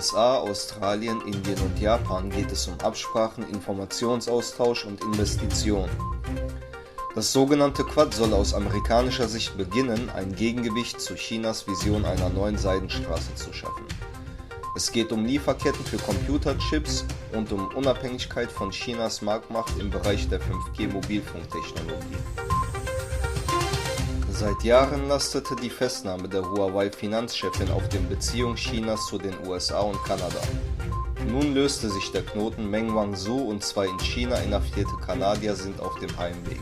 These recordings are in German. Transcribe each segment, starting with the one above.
USA, Australien, Indien und Japan geht es um Absprachen, Informationsaustausch und Investitionen. Das sogenannte Quad soll aus amerikanischer Sicht beginnen, ein Gegengewicht zu Chinas Vision einer neuen Seidenstraße zu schaffen. Es geht um Lieferketten für Computerchips und um Unabhängigkeit von Chinas Marktmacht im Bereich der 5G-Mobilfunktechnologie. Seit Jahren lastete die Festnahme der Huawei-Finanzchefin auf den Beziehungen Chinas zu den USA und Kanada. Nun löste sich der Knoten, Meng Wanzhou und zwei in China inhaftierte Kanadier sind auf dem Heimweg.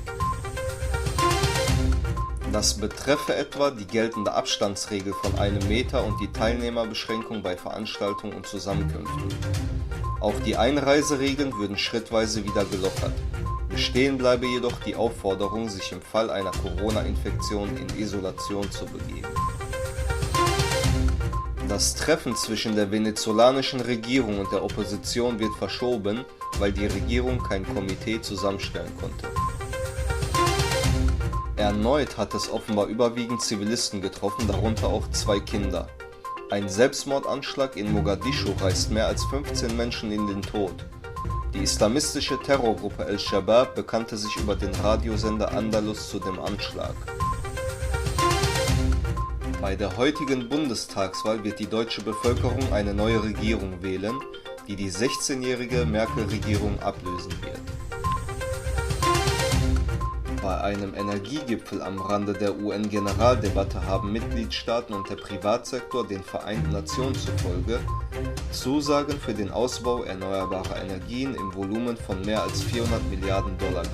Das betreffe etwa die geltende Abstandsregel von 1 Meter und die Teilnehmerbeschränkung bei Veranstaltungen und Zusammenkünften. Auch die Einreiseregeln würden schrittweise wieder gelockert. Bestehen bleibe jedoch die Aufforderung, sich im Fall einer Corona-Infektion in Isolation zu begeben. Das Treffen zwischen der venezolanischen Regierung und der Opposition wird verschoben, weil die Regierung kein Komitee zusammenstellen konnte. Erneut hat es offenbar überwiegend Zivilisten getroffen, darunter auch 2 Kinder. Ein Selbstmordanschlag in Mogadischu reißt mehr als 15 Menschen in den Tod. Die islamistische Terrorgruppe Al-Shabaab bekannte sich über den Radiosender Andalus zu dem Anschlag. Bei der heutigen Bundestagswahl wird die deutsche Bevölkerung eine neue Regierung wählen, die die 16-jährige Merkel-Regierung ablösen wird. Bei einem Energiegipfel am Rande der UN-Generaldebatte haben Mitgliedstaaten und der Privatsektor den Vereinten Nationen zufolge Zusagen für den Ausbau erneuerbarer Energien im Volumen von mehr als $400 Milliarden gemacht.